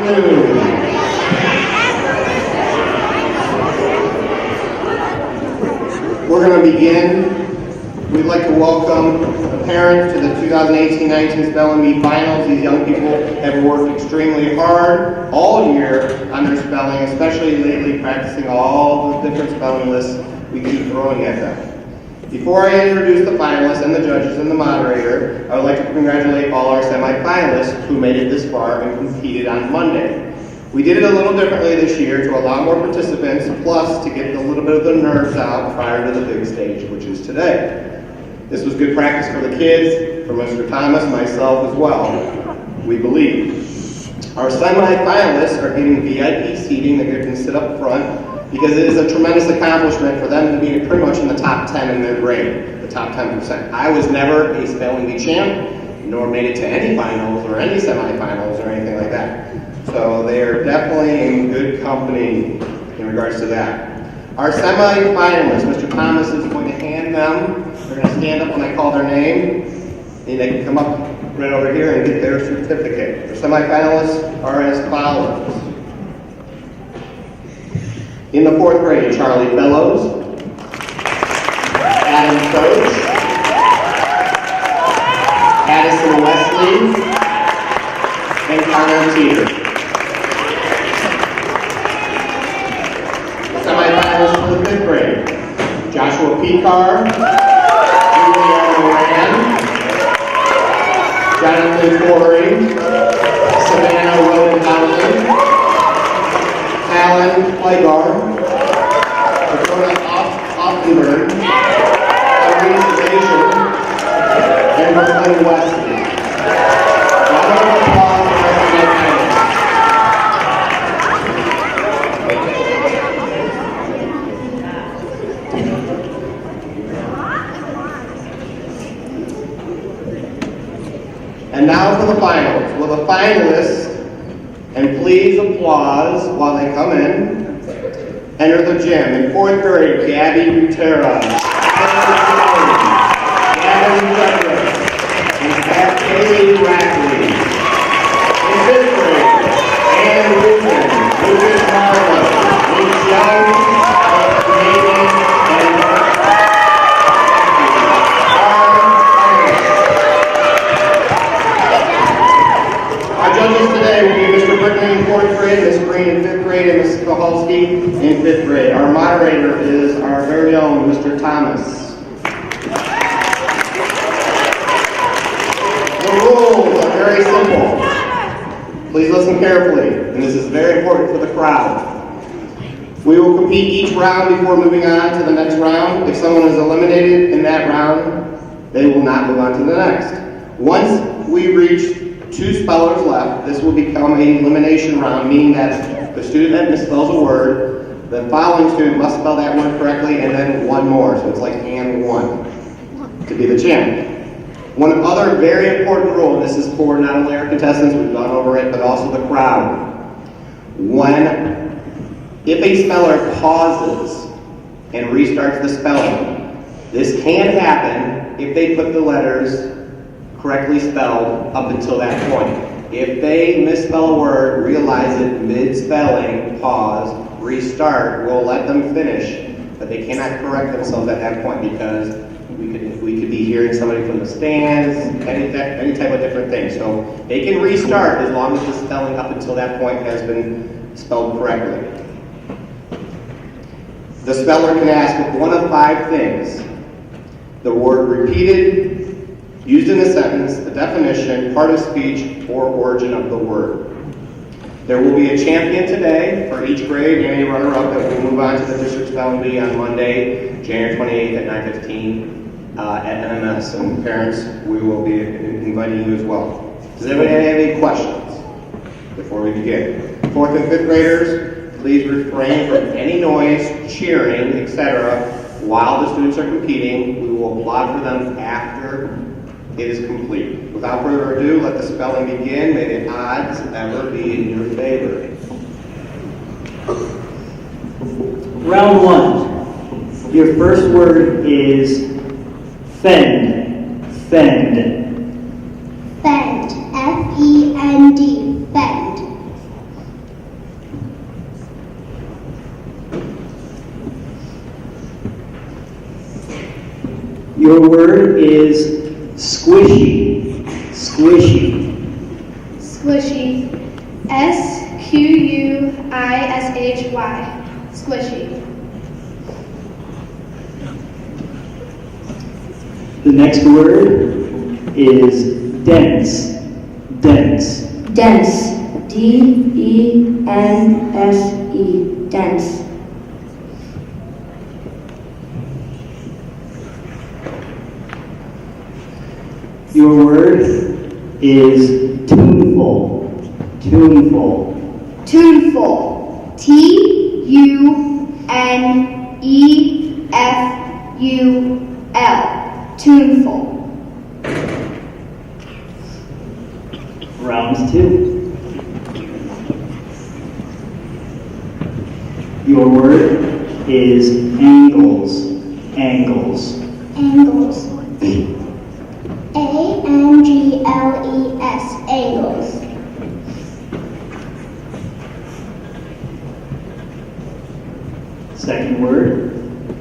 afternoon. We're going to begin. We'd like to welcome the parents to the 2018-19 Spelling Bee Finals. These young people have worked extremely hard all year on their spelling, especially lately practicing all the different spelling lists we keep throwing at them. Before I introduce the finalists and the judges and the moderator, I would like to congratulate all our semi-finalists who made it this far and competed on Monday. We did it a little differently this year to allow more participants, plus to get a little bit of the nerves out prior to the big stage, which is today. This was good practice for the kids, for Mr. Thomas, myself as well, we believe. Our semi-finalists are getting VIP seating. They're going to sit up front because it is a tremendous accomplishment for them to be pretty much in the top 10 in their grade, the top 10%. I was never a spelling bee champ, nor made it to any finals or any semi-finals or anything like that. So they are definitely in good company in regards to that. Our semi-finalists, Mr. Thomas is going to hand them. They're going to stand up when I call their name, and they can come up right over here and get their certificate. The semi-finalists are as follows. In the 4th grade, Charlie Bellows, Adam Coach, Addison Wesley, and Connor Teeter. Semi-finalists for the 5th grade, Joshua Picar, Julia Moran, Jonathan Corey, Savannah Rodenhausen, Alan Flygar, Dakota Offenberg, Irene Station, and Brooklyn Wesley. Round of applause for our semi-finalists. And now for the finals. Will the finalists, and please applause while they come in, enter the gym. In 4th grade, Gabby Butera, Gavin Douglas, and Kathleen Rackley. In 5th grade, Ann Rubin, Lucas Marlowe, Luke Young, Canadian, and judges today will be Mr. Brickman in 4th grade, Ms. Green in 5th grade, and Ms. Kohalski in 5th grade. Our moderator is our very own Mr. Thomas. The rules are very simple. Please listen carefully, and this is very important for the crowd. We will compete each round before moving on to the next round. If someone is eliminated in that round, they will not move on to the next. Once we reach 2 spellers left, this will become an elimination round, meaning that the student that misspells a word, the following student must spell that word correctly and then one more. So it's like and one to be the champ. One other very important rule, and this is for not only our contestants, we've gone over it, but also the crowd. If a speller pauses and restarts the spelling, this can happen if they put the letters correctly spelled up until that point. If they misspell a word, realize it mid-spelling, pause, restart, we'll let them finish, but they cannot correct themselves at that point because we could be hearing somebody from the stands, any type of different thing. So they can restart as long as the spelling up until that point has been spelled correctly. The speller can ask one of 5 things: the word repeated, used in a sentence, the definition, part of speech, or origin of the word. There will be a champion today for each grade and a runner-up that will move on to the district spelling bee on Monday, January 28th at 9:15 at NMS. And parents, we will be inviting you as well. Does anybody have any questions before we begin? 4th and 5th graders, please refrain from any noise, cheering, etc. while the students are competing. We will applaud for them after it is complete. Without further ado, let the spelling begin. May the odds ever be in your favor. Round 1. Your first word is fend. Fend. Fend. F-E-N-D. Fend. Your word is squishy. Squishy. Squishy. Squishy. Squishy. The next word is dense. Dense. Dense. D-E-N-S-E. Dense. Your word is tuneful. Tuneful. Tuneful. T-U-N-E-F-U-L. Tuneful. Round 2. Your word is angles. Angles. Angles. A-N-G-L-E-S. Angles. Second word,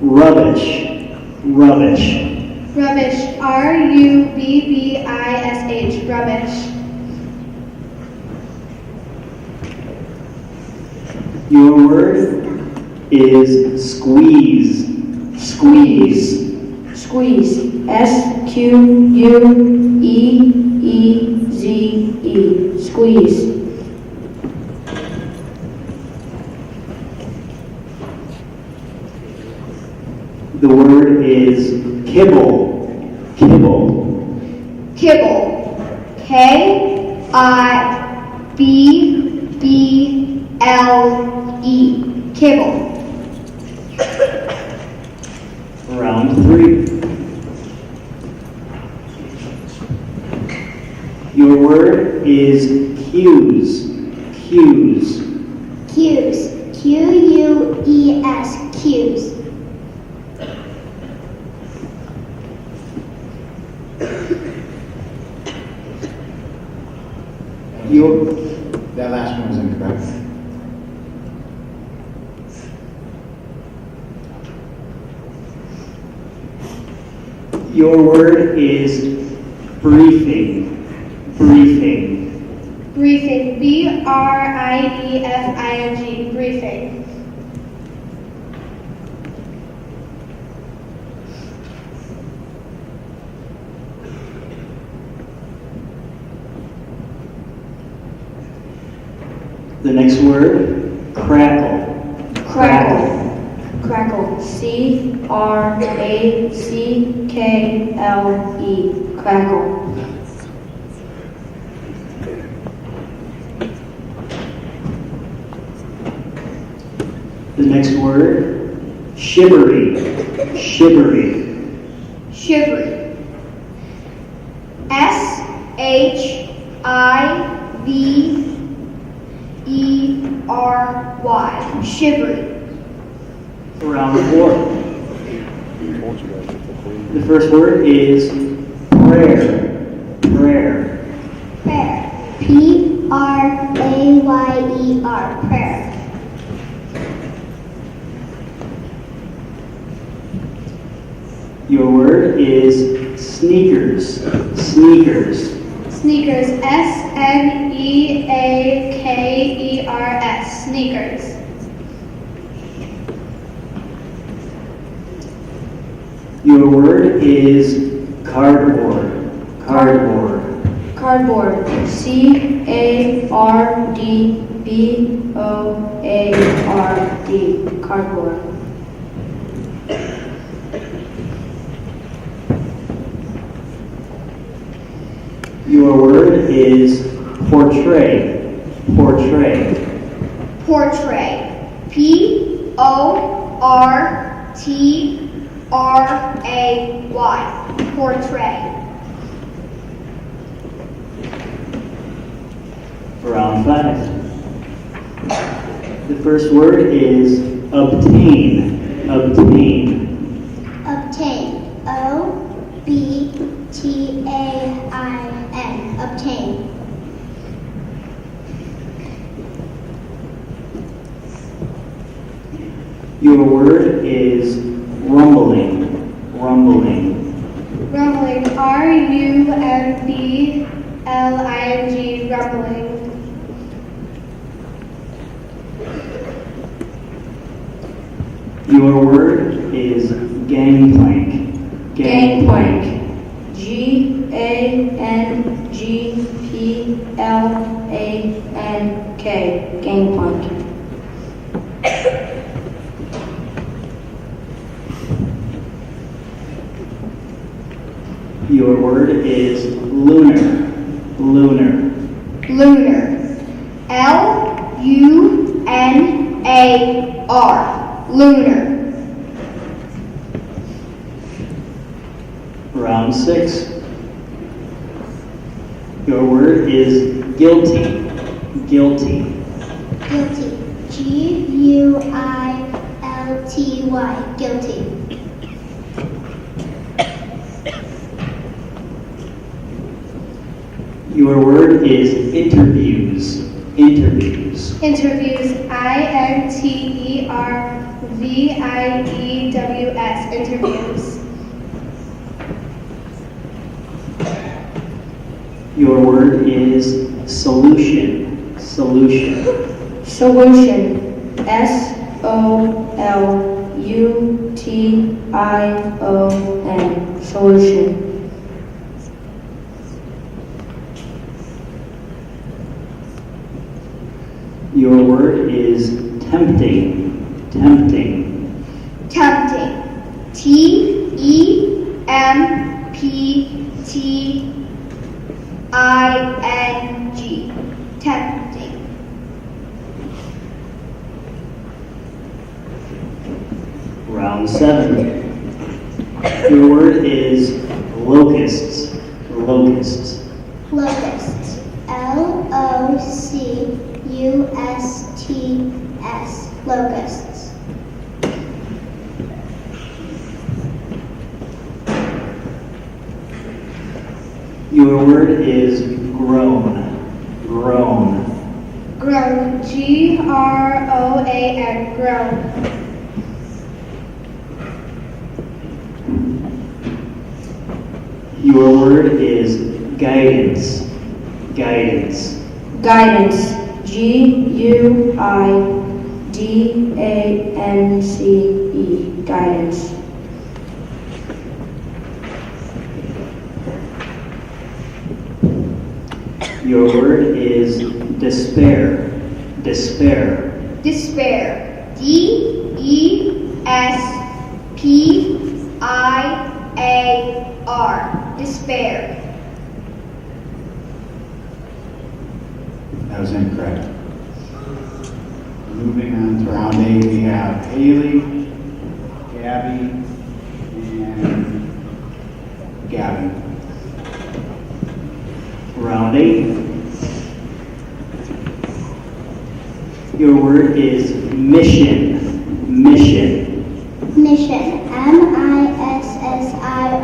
rubbish. Rubbish. Rubbish. R-U-B-B-I-S-H. Rubbish. Your word is squeeze. Squeeze. Squeeze. S-Q-U-E-E-Z-E. Squeeze. The word is kibble. Kibble. Kibble. K-I-B-B-L-E. Kibble. Round 3. Your word is cues. Cues. Cues. Q-U-E-S. Cues. That last one was incorrect. Your word is briefing. Briefing. Briefing. B-R-I-E-F-I-N-G. Briefing. The next word, crackle. Crackle. Crackle. C-R-A-C-K-L-E. Crackle. The next word, shivery. Shivery. Shivery. S-H-I-V-E-R-Y. Shivery. Round 4. The first word is prayer. Prayer. Prayer. P-R-A-Y-E-R. Prayer. Your word is sneakers. Sneakers. Sneakers. S-N-E-A-K-E-R-S. Sneakers. Your word is cardboard. Cardboard. Cardboard. C-A-R-D-B-O-A-R-D. Cardboard. Your word is portray. Portray. Portray. P-O-R-T-R-A-Y. Portray. Round 5. The first word is obtain. Obtain. Obtain. O-B-T-A-I-N. Obtain. Your word is rumbling. Rumbling. rumbling, rumbling. Your word is gangplank. Gangplank. Gangplank. Gangplank. Your word is lunar. Lunar. Lunar. Lunar. Lunar. Round 6. Your word is guilty. Guilty. Guilty. Guilty. Guilty. Your word is interviews. Interviews. Interviews. Interviews. Interviews. Your word is solution. Solution. Solution. SOLUTION. Solution. Your word is tempting. Tempting. Tempting. TEMPTING. Tempting. Round 7. Your word is locusts. Locusts. Locusts. LOCUSTS. Locusts. Your word is groan. Groan. Groan. GROAN. Groan. Your word is guidance. Guidance. Guidance. GUIDANCE. Guidance. Your word is despair. Despair. Despair. DESPIAR. Despair. That was incorrect. Moving on to round 8, we have Haley, Gabby, and Gavin. Round 8. Your word is mission. Mission. Mission.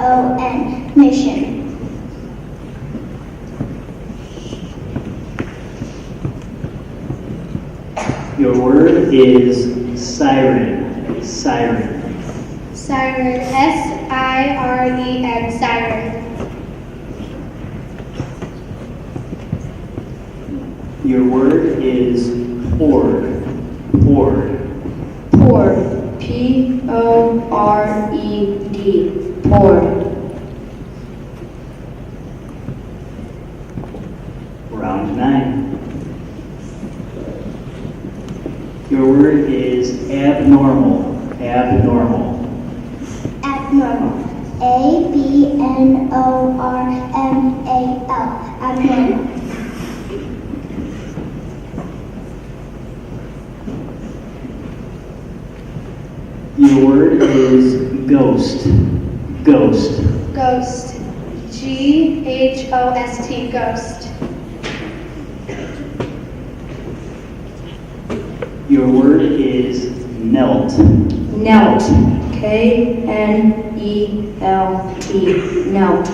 MISSION. Mission. Your word is siren. Siren. Siren. SIREN. Siren. Your word is horde. Horde. Pord. PORED. Pord. Round 9. Your word is abnormal. Abnormal. Abnormal. ABNORMAL. Abnormal. Your word is ghost. Ghost. Ghost. GHOST. Ghost. Your word is knelt. Knelt. KNELT. Knelt.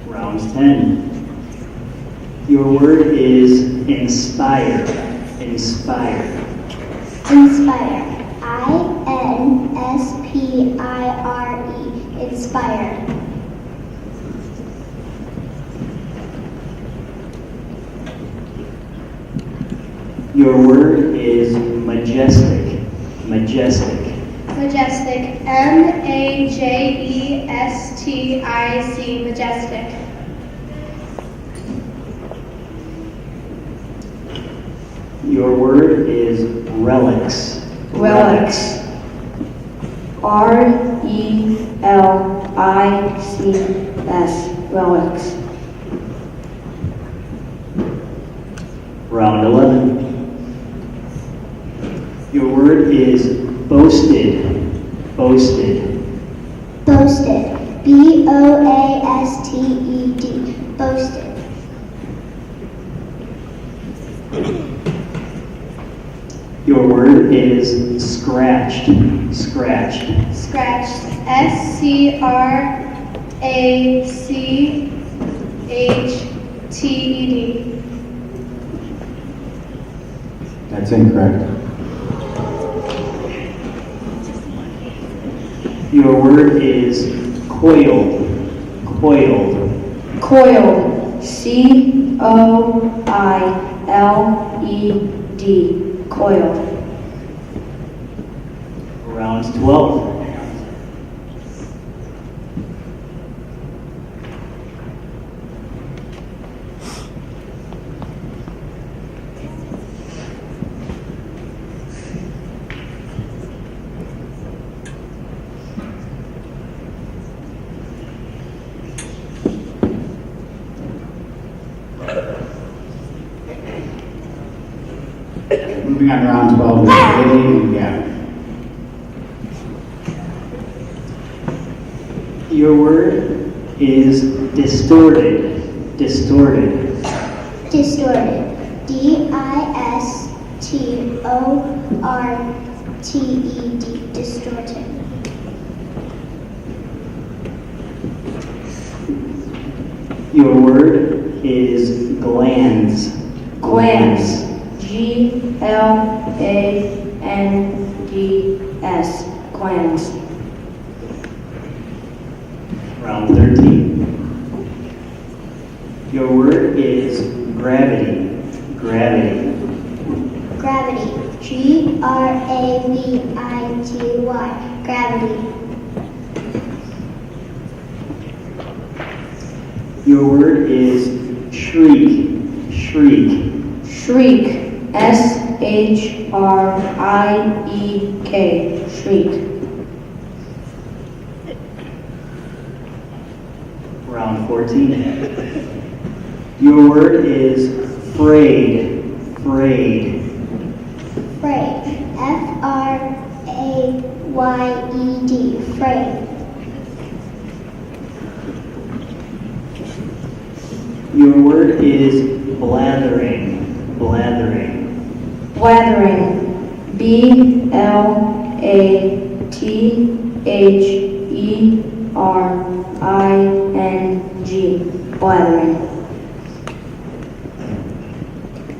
Round 10. Your word is inspire. Inspire. Inspire. INSPIRE. Spire. Inspire. Your word is majestic. Majestic. Majestic. Majestic. Majestic. Your word is relics. Relics. RELICS. Relics. Round 11. Your word is boasted. Boasted. Boasted. Boasted. Boasted. Your word is scratched. Scratched. Scratched. Scratched. That's incorrect. Your word is coiled. Coiled. Coiled. COILED. Coiled. Round 12. Moving on to round 12, we have Haley and Gavin. Your word is distorted. Distorted. Distorted. DISTORTED. Distorted. Your word is glands. Glands. GLANDS. Glands. Round 13. Your word is gravity. Gravity. Gravity. GRAVITY. Gravity. Your word is shriek. Shriek. Shriek. SHRIEK. Shriek. Round 14. Your word is frayed. Frayed. Frayed. FRAYED. Frayed. Your word is blathering. Blathering. Blathering. BLATHERING. Blathering.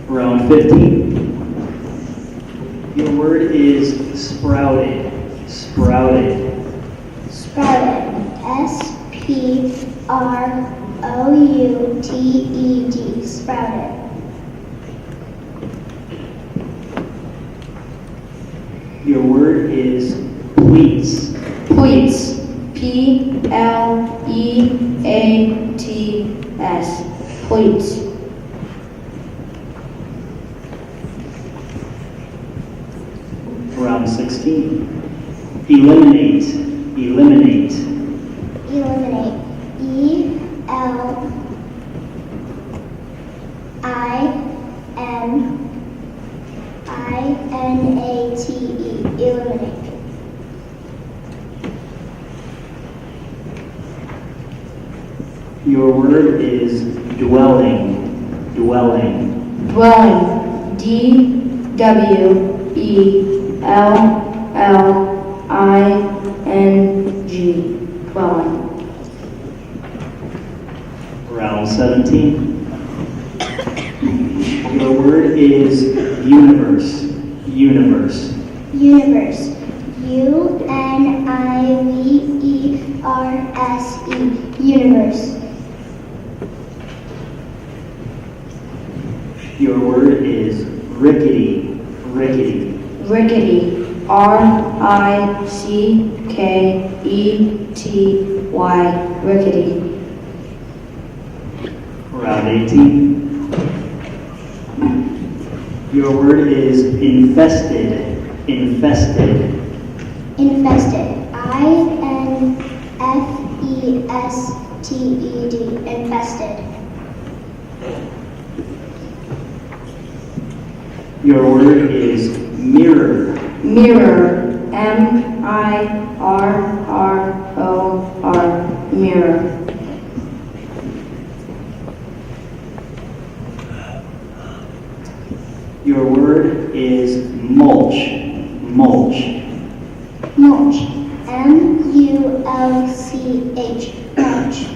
Round 15. Your word is sprouted. Sprouted. Sprouted. SPROUTED. Sprouted. Your word is pleats. Pleats. PLEATS. Pleats. Round 16. Eliminate. Eliminate. Eliminate. ELIMINATE. Eliminate. Your word is dwelling. Dwelling. Dwelling. DWELLING. Dwelling. Round 17. Your word is universe. Universe. Universe. Universe. Universe. Your word is rickety. Rickety. Rickety. R-I-C-K-E-T-Y. Rickety. Round 18. Your word is infested. Infested. Infested. I-N-F-E-S-T-E-D. Infested. Your word is mirror. Mirror. M-I-R-R-O-R. Mirror. Your word is mulch. Mulch. Mulch. M-U-L-C-H. Mulch.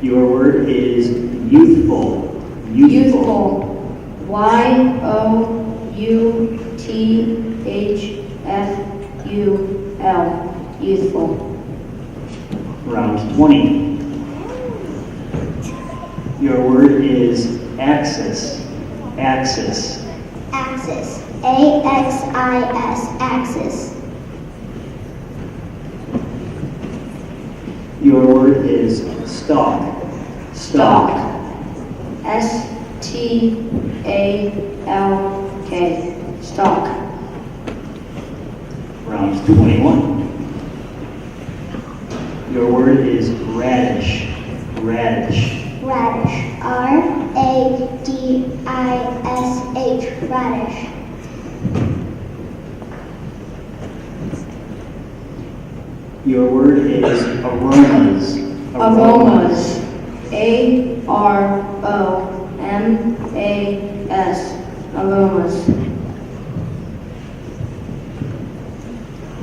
Your word is youthful. Youthful. Y-O-U-T-H-F-U-L. Youthful. Round 20. Your word is axis. Axis. Axis. A-X-I-S. Axis. Your word is stalk. Stalk. S-T-A-L-K. Stalk. Round 21. Your word is radish. Radish. Radish. R-A-D-I-S-H. Radish. Your word is aromas. Aromas. A-R-O-M-A-S. Aromas.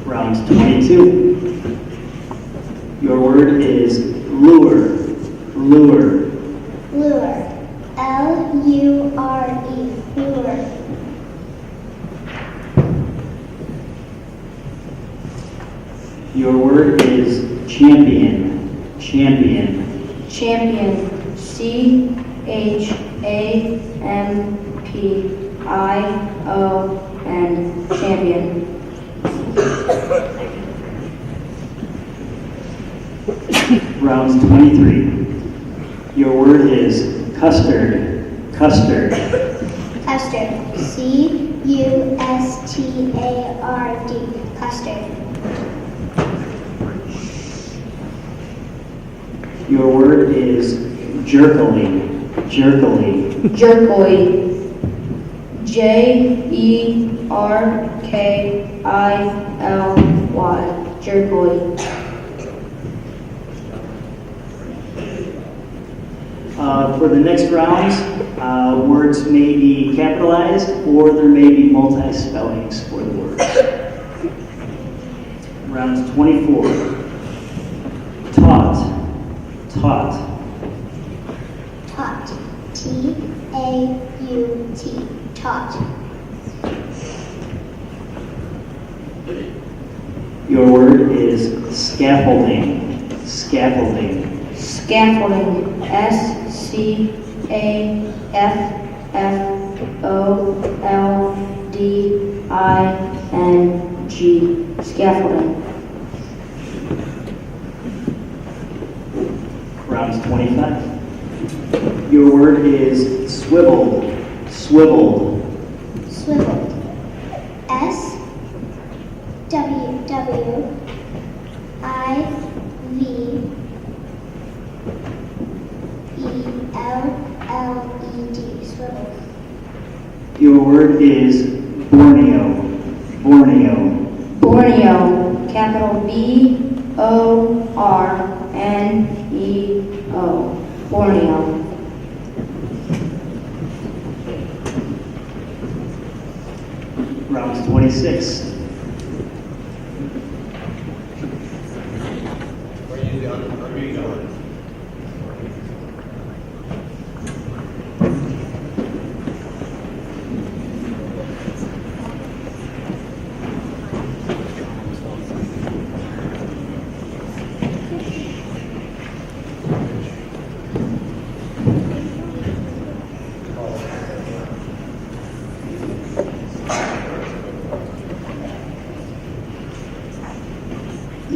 Round 22. Your word is lure. Lure. Lure. L-U-R-E. Lure. Your word is champion. Champion. Champion. C-H-A-M-P-I-O-N. Champion. Round 23. Your word is custard. Custard. Custard. C-U-S-T-A-R-D. Custard. Your word is jerkily. Jerkily. Jerkily. J-E-R-K-I-L-Y. Jerkily. For the next rounds, words may be capitalized or there may be multi-spellings for the words. Round 24. Taught. Taught. Taught. T-A-U-T. Taught. Your word is scaffolding. Scaffolding. Scaffolding. S-C-A-F-F-O-L-D-I-N-G. Scaffolding. Round 25. Your word is swiveled. Swiveled. Swiveled. S-W-W-I-V-E-L-L-E-D. Swiveled. Your word is Borneo. Borneo. Borneo. Capital B-O-R-N-E-O. Borneo. Round 26.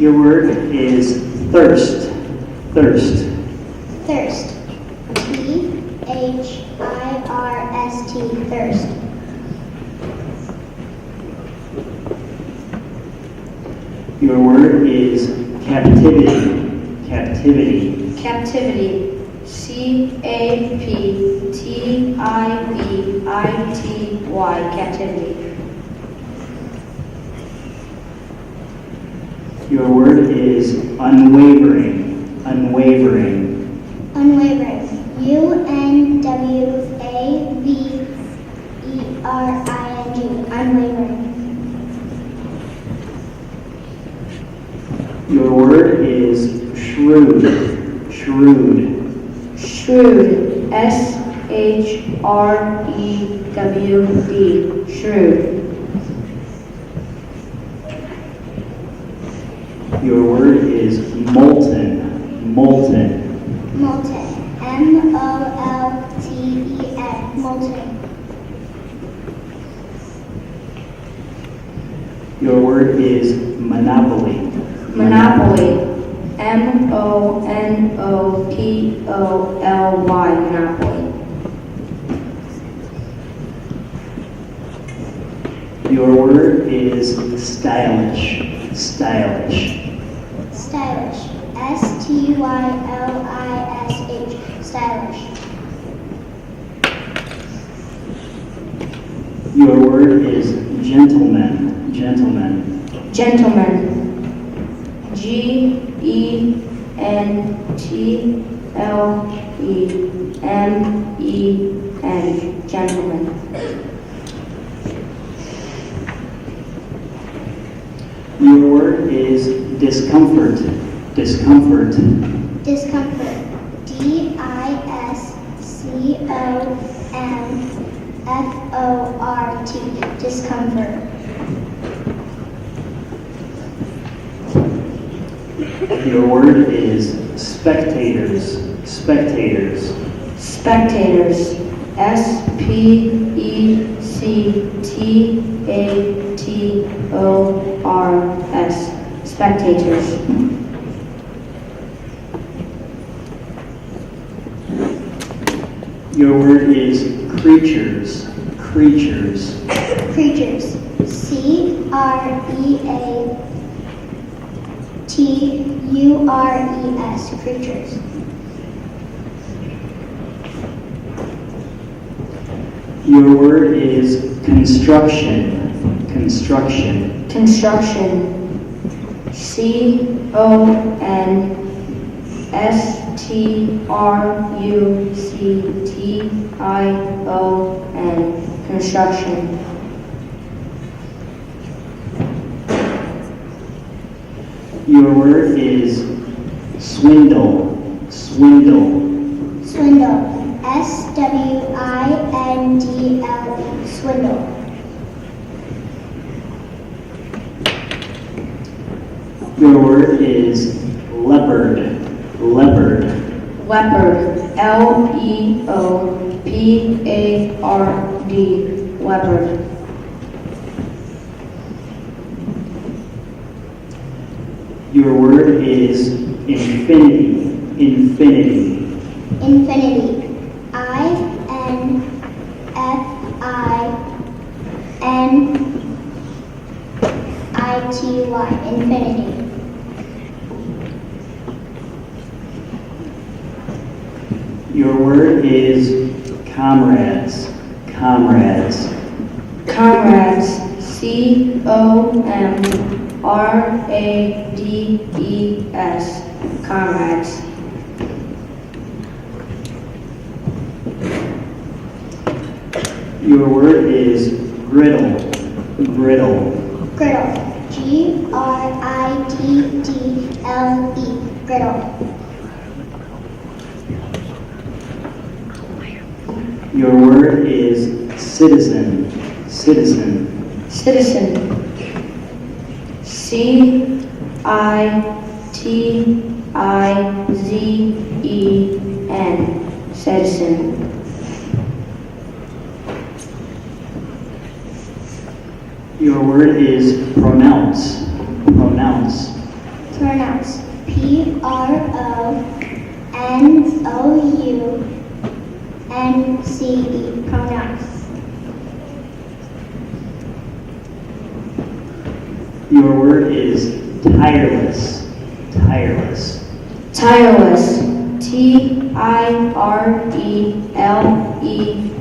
Your word is thirst. Thirst. Thirst. Thirst. Thirst. Your word is captivity. Captivity. Captivity. Captivity. Captivity. Your word is unwavering. Unwavering. Unwavering. UNWAVERING. Unwavering. Your word is shrewd. Shrewd. Shrewd. SHREWD. Shrewd. Your word is molten. Molten. Molten. MOLTEN. Molten. Your word is monopoly. Monopoly. MONOPOLY. Monopoly. Your word is stylish. Stylish. Stylish. STYLISH. Stylish. Your word is gentleman. Gentleman. Gentleman. GENTLEMEN. Gentleman. Your word is discomfort. Discomfort. Discomfort. DISCOMFORT. Discomfort. Your word is spectators. Spectators. Spectators. SPECTATORS. Spectators. Your word is creatures. Creatures. Creatures. CREATURES. Creatures. Your word is construction. Construction. Construction. CONSTRUCTION. Construction. Your word is swindle. Swindle. Swindle. SWINDLE. Swindle. Your word is leopard. Leopard. Leopard. LEOPARD. Leopard. Your word is infinity. Infinity. Infinity. INFINITY. Infinity. Your word is comrades. Comrades. Comrades. COMRADES. Comrades. Your word is griddle. Griddle. Griddle. GRIDDLE. Griddle. Your word is citizen. Citizen. Citizen. CITIZEN. Citizen. Your word is pronounce. Pronounce. Pronouns. Pronouns. Pronouns. Your word is tireless. Tireless. Tireless.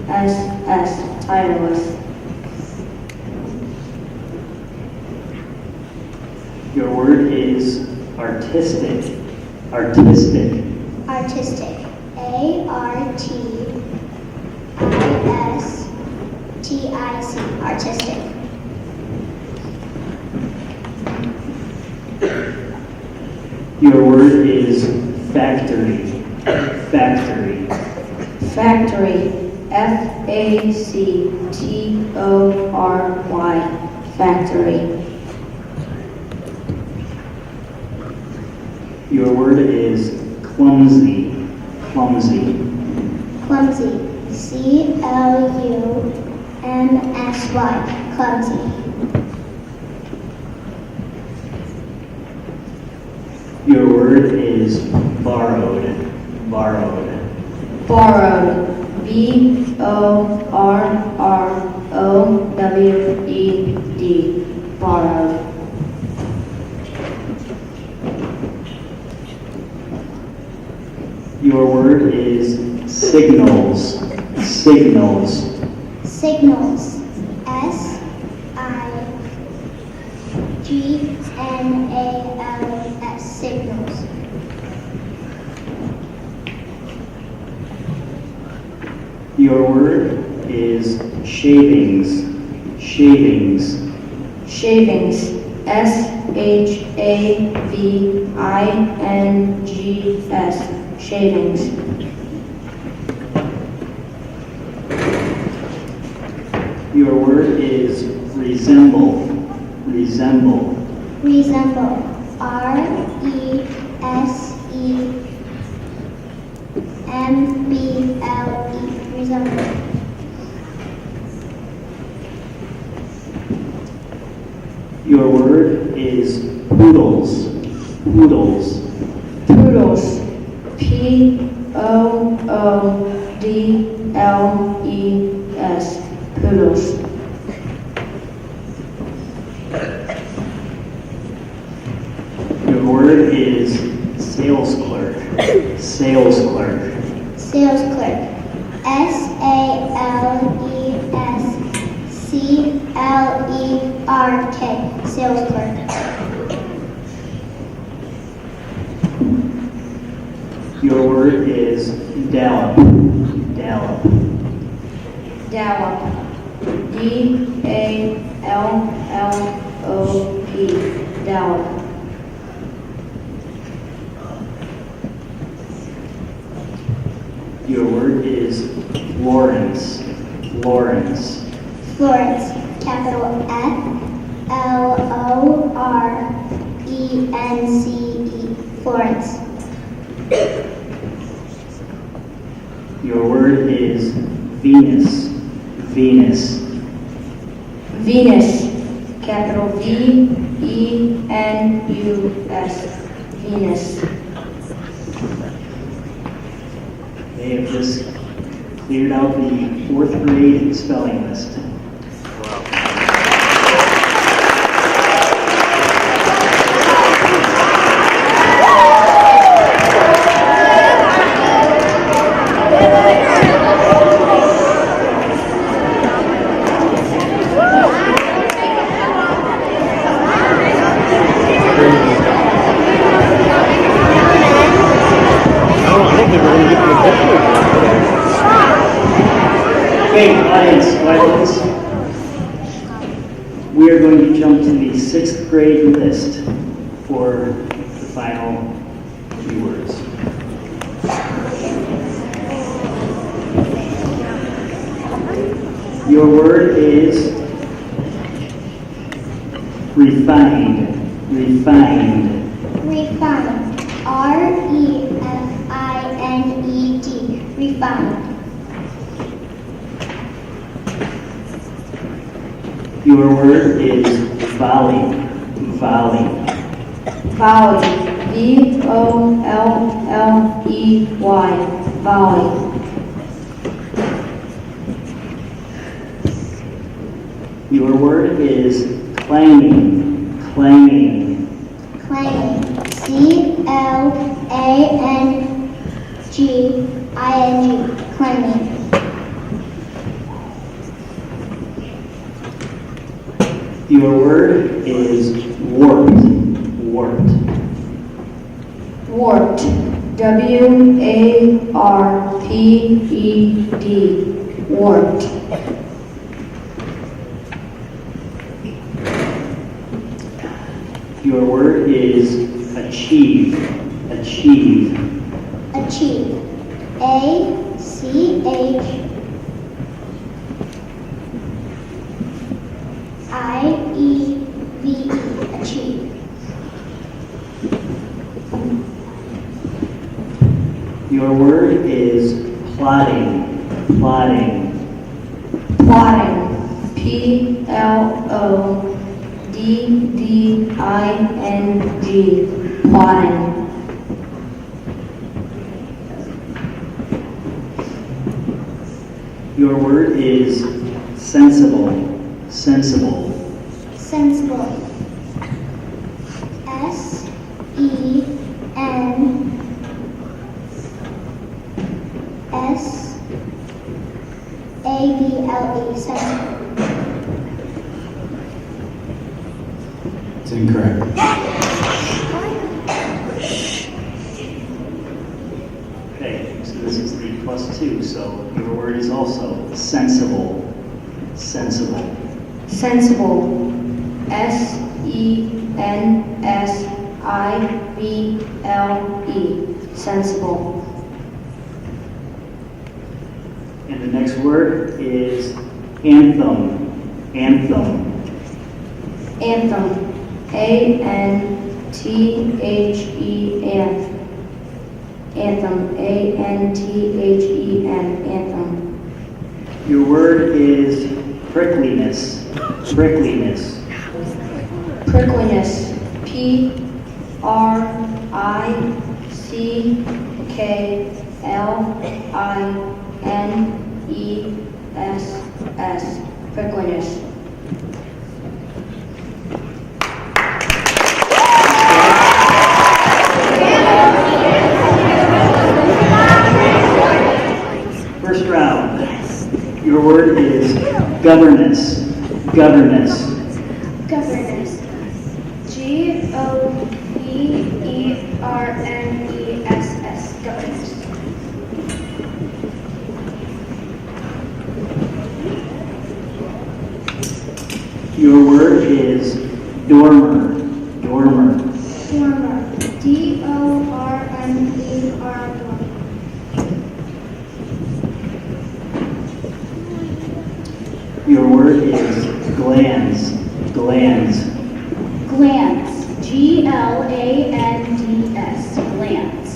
Tireless. Tireless. Your word is artistic. Artistic. Artistic. Artistic. Artistic. Your word is factory. Factory. Factory. Factory. Factory. Your word is clumsy. Clumsy. Clumsy. Clumsy. Clumsy. Your word is borrowed. Borrowed. Borrowed. Borrowed. Borrowed. Your word is signals. Signals. Signals. Signals. Signals. Your word is shavings. Shavings. Shavings. Shavings. Shavings. Your word is resemble. Resemble. Resemble. Resemble. Resemble. Your word is poodles. Poodles. Poodles. Poodles. Poodles. Your word is sales clerk. Sales clerk. Sales clerk. SalesClerk. Sales clerk. Your word is Dallop. Dallop. Dallop. Dallop. Dallop. Your word is Florence. Florence. Florence. Capital Florence. Florence. Your word is Venus. Venus. Venus. Capital Venus. Venus. They have just cleared out the 4th grade spelling list. Okay, audience, quiet. We are going to jump to the 6th grade list for the final few words. Your word is refined. Refined. Refined. Refined. Refined. Your word is volley. Volley. Volley. V-O-L-L-E-Y. Volley. Your word is clanging. Clanging. Clanging. C-L-A-N-G-I-N-G. Clanging. Your word is warped. Warped. Warped. W-A-R-P-E-D. Warped. Your word is achieve. Achieve. Achieve. A-C-H I-E-V-E. Achieve. Your word is plotting. Plotting. Plotting. P-L-O-D-D-I-N-G. Plotting. Your word is sensible. Sensible. Sensible. S-E-N-S-A-B-L-E. Sensible. It's incorrect. Okay, so this is the +2, so your word is also sensible. Sensible. Sensible. S-E-N-S-I-B-L-E. Sensible. And the next word is anthem. Anthem. Anthem. A-N-T-H-E-N. Anthem. A-N-T-H-E-N. Anthem. Your word is prickliness. Prickliness. Prickliness. P-R-I-C-K-L-I-N-E-S-S. Prickliness. First round. Your word is governance. Governance. Governess. G-O-V-E-R-N-E-S-S. Governess. Your word is dormer. Dormer. Dormer. D-O-R-M-E-R. Dormer. Your word is glands. Glands. Glands. G-L-A-N-D-S. Glands.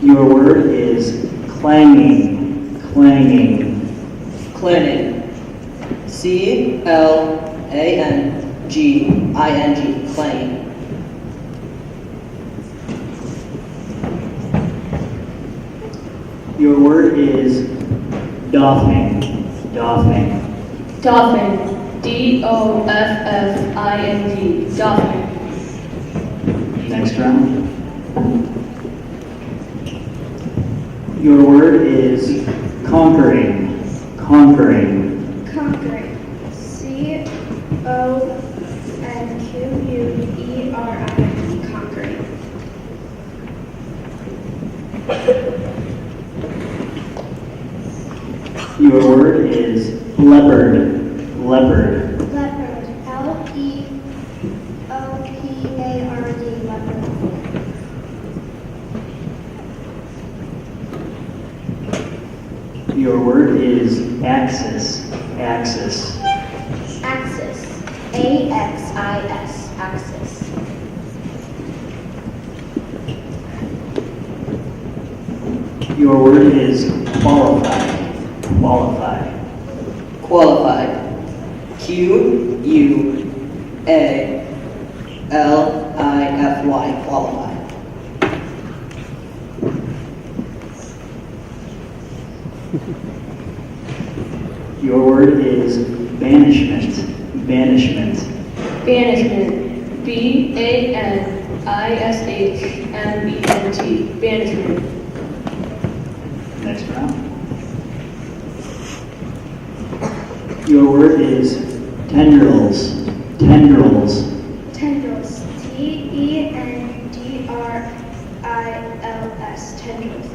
Your word is clanging. Clanging. Clanging. C-L-A-N-G-I-N-G. Clanging. Your word is doffing. Doffing. Dolphin. D-O-F-F-I-N-G. Dolphin. Next round. Your word is conquering. Conquering. Conquering. C-O-N-Q-U-E-R-I-N-G. Conquering. Your word is leopard. Leopard. Leopard. L-E-O-P-A-R-D. Leopard. Your word is axis. Axis. Axis. A-X-I-S. Axis. Your word is qualified. Qualified. Qualified. Q Qualify, qualify. Your word is banishment. Banishment. Banishment. Banishment. Banishment. Next round. Your word is tendrils. Tendrils. Tendrils. Tendrils. Tendrils.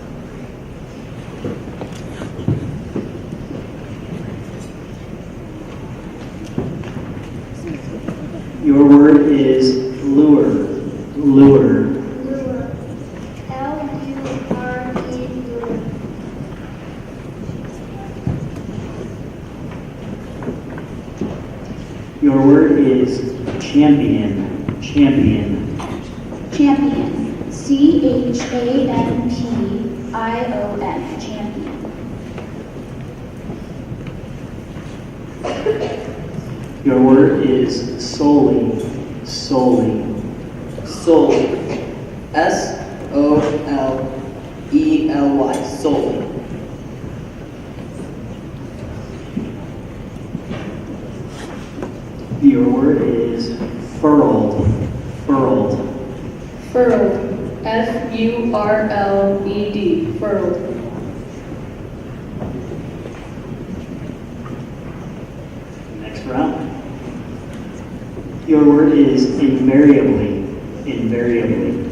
Your word is lure. Lure. Lure. Lure. Lure. Your word is champion. Champion. Champion. CHAMPION. Champion. Your word is solely. Solely. Solely. SOLELY. Solely. Your word is furled. Furled. Furled. FURLED. Furled. Next round. Your word is invariably. Invariably.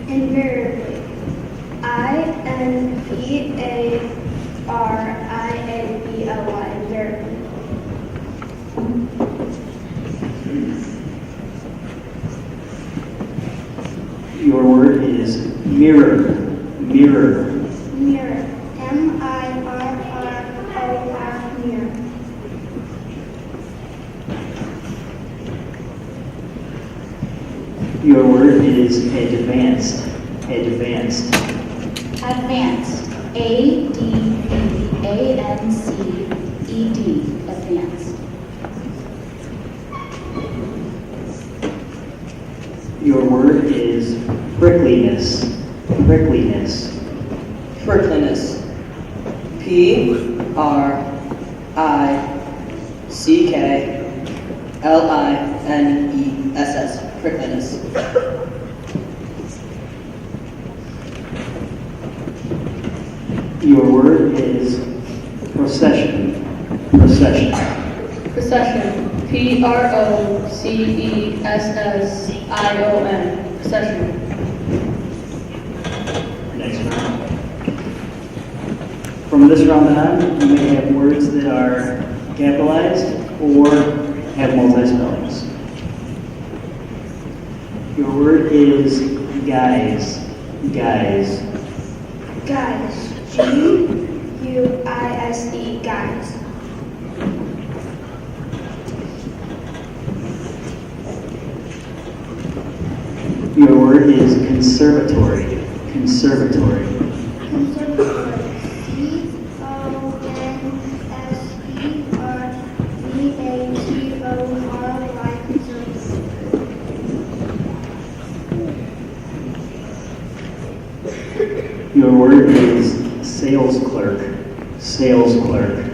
Invariably. INVARIABLY. Invariably. Your word is mirror. Mirror. Mirror. MIRROR. Mirror. Your word is advanced. Advanced. Advanced. ADVANCED. Advanced. Your word is prickliness. Prickliness. Prickliness. PRICKLINESS. Prickliness. Your word is procession. Procession. Procession. PROCESSION. Procession. Next round. From this round on, you may have words that are capitalized or have multi-spellings. Your word is guys. Guys. Guys. GUISE. Guys. Your word is conservatory. Conservatory. Conservatory. CONSERVATORY. Your word is sales clerk. Sales clerk.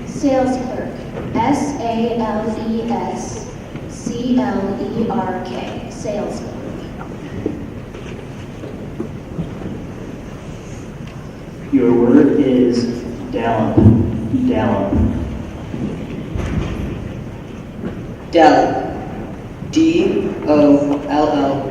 Sales clerk. SALESCLERK. Sales clerk. Your word is Dallop. Dallop. Dallop. DOLLOP. Dallop.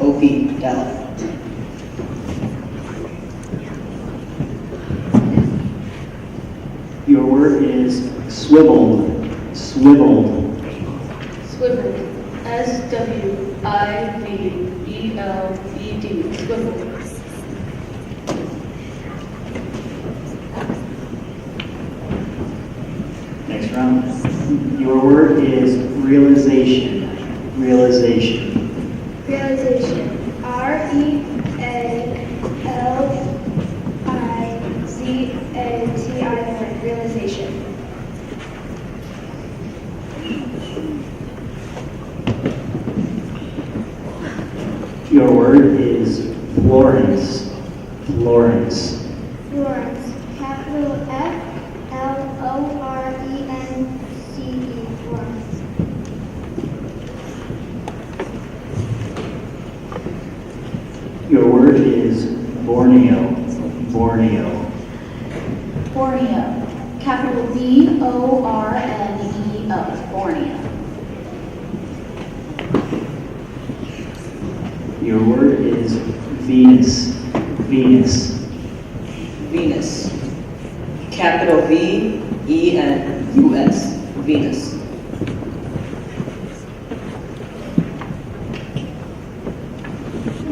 Your word is swiveled. Swiveled. Swiveled. SWIVELED. Swiveled. Next round. Your word is realization. Realization. Realization. REALIZATION. Realization. Your word is Florence. Florence. Florence. Capital Florence. Florence. Your word is Borneo. Borneo. Borneo. Capital Borneo. Borneo. Your word is Venus. Venus. Venus. Capital VENUS. Venus.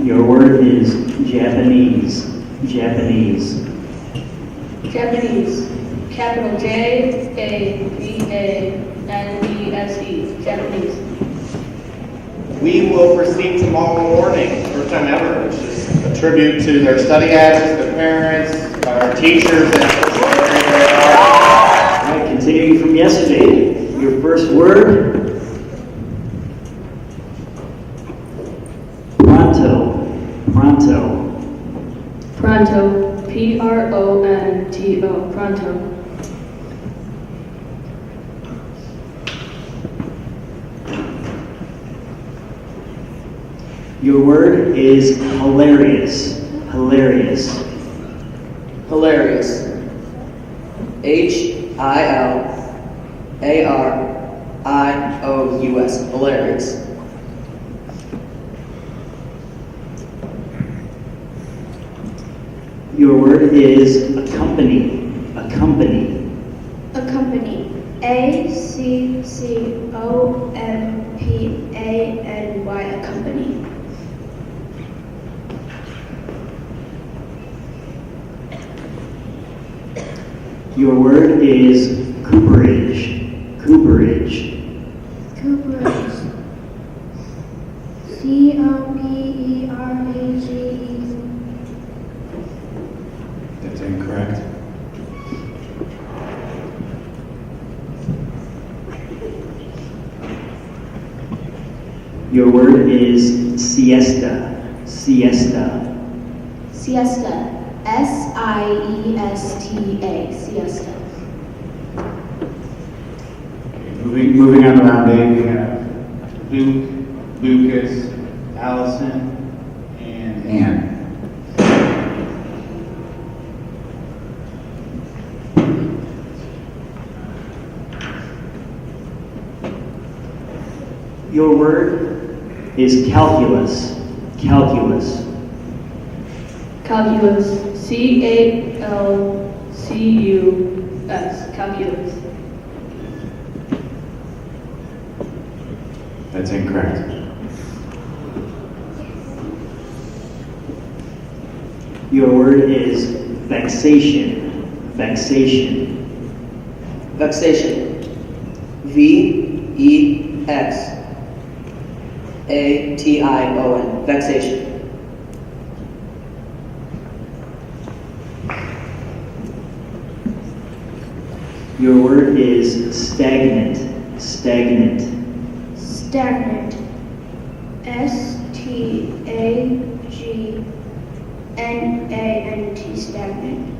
Your word is Japanese. Japanese. Japanese. Capital JAPANESE. Japanese. We will proceed tomorrow morning, first time ever, which is a tribute to their study habits, their parents, our teachers, and All right, continuing from yesterday. Your first word, pronto. Pronto. Pronto. PRONTO. Pronto. Your word is hilarious. Hilarious. Hilarious. HILARIOUS. Hilarious. Your word is accompany. Accompany. Accompany. ACCOMPANY. Accompany. Your word is cooperage. Cooperage. Cooperage. COPERAGE. That's incorrect. Your word is siesta. Siesta. Siesta. SIESTA. Siesta. Moving on to round 8, we have Luke, Lucas, Allison, and Ann. Your word is calculus. Calculus. Calculus. CALCUS. Calculus. That's incorrect. Your word is vexation. Vexation. Vexation. VEXATION. Vexation. Your word is stagnant. Stagnant. Stagnant. STAGNANT. Stagnant.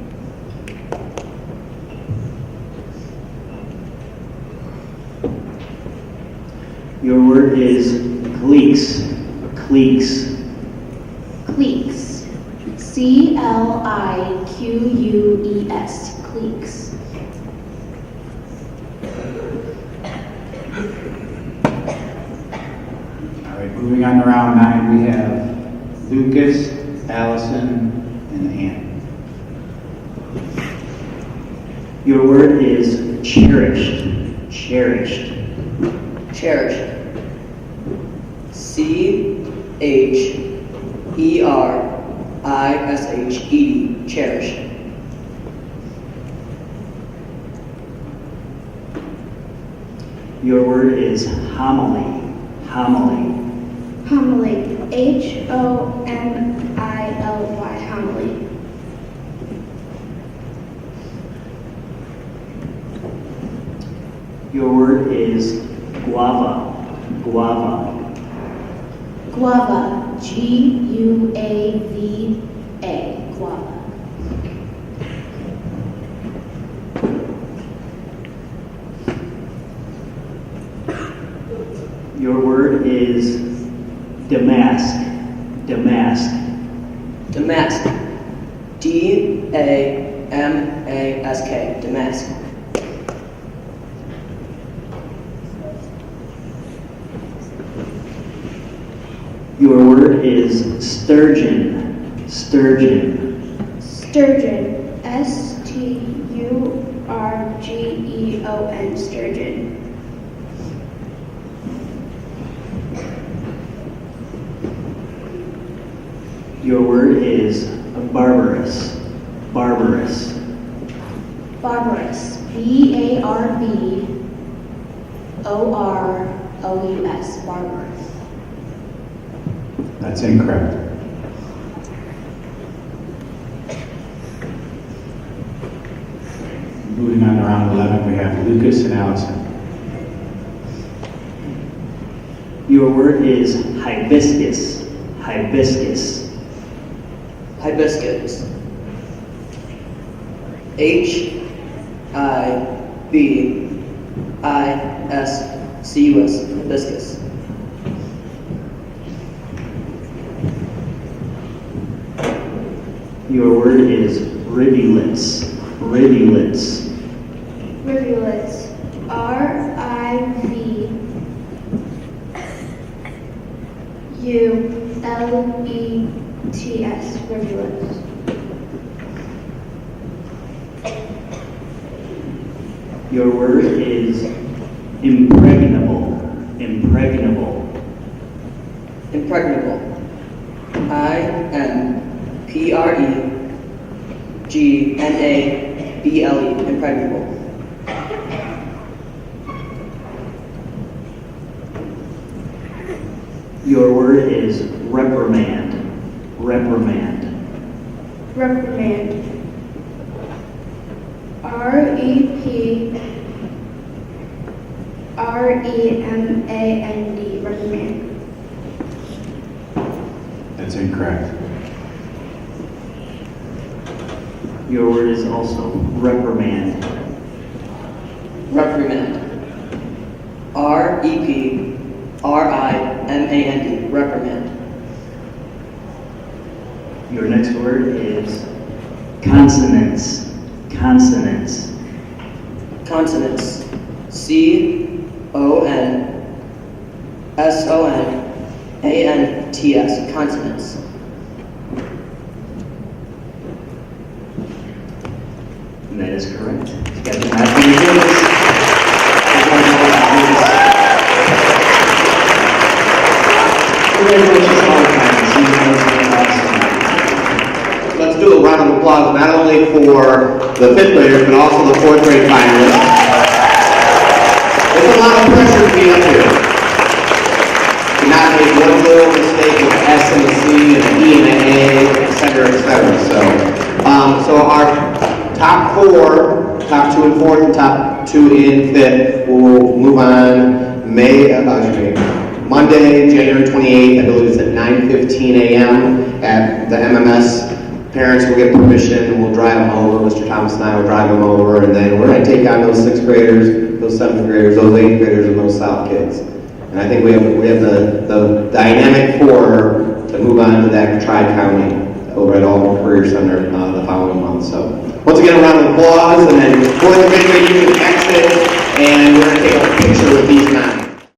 Your word is cliques. Cliques. Cliques. CLIQUES. Cliques. All right, moving on to round 9, we have Lucas, Allison, and Ann. Your word is cherished. Cherished. Cherished. CHERISHED. Cherished. Your word is homily. Homily. Homily. HOMILY. Homily. Your word is guava. Guava. Guava. Guava. Guava. Your word is damask. Damask. Damask. D-A-M-A-S-K. Damask. Your word is sturgeon. Sturgeon. Sturgeon. Sturgeon. Sturgeon. Your word is barbarous. Barbarous. Barbarous. B-A-R-B-O-R-O-U-S. Barbarous. That's incorrect. Moving on to round 11, we have Lucas and Allison. Your word is hibiscus. Hibiscus. Hibiscus. H-I-B-I-S-C-U-S. Hibiscus. Your word is rivulets. Rivulets. Rivulets. R-I-V-U-L-E-T-S. Rivulets. Your word is impregnable. Impregnable. Impregnable. I-M-P-R-E-G-N-A-B-L-E. Impregnable. Your word is reprimand. Reprimand. Reprimand. R-E-P-R-E-M-A-N-D. Reprimand. That's incorrect. Your word is also reprimand. Reprimand. R-E-P-R-I-M-A-N-D. Reprimand. Your next word is consonants. Consonants. Consonants. C-O-N-S-O-N-A-N-T-S. Consonants. And that is correct. You got your math and your business. Congratulations, all parents. You guys are awesome. Let's do a round of applause not only for the fifth graders, but also the fourth grade finalists. There's a lot of pressure to be up here. Do not make one little mistake with the S and the C and the E and the A, et cetera, et cetera. So our top four, top two in fourth and top two in fifth, will move on Monday, January 28th, I believe it's at 9:15 a.m. at the MMS. Parents will get permission, we'll drive them over, Mr. Thomas and I will drive them over, and then we're going to take on those sixth graders, those seventh graders, those eighth graders, and those South kids. And I think we have the dynamic four to move on to that Tri-County over at Alton Career Center the following month. So once again, a round of applause, and then fourth and fifth grade, you can exit, and we're going to take a picture with these nine.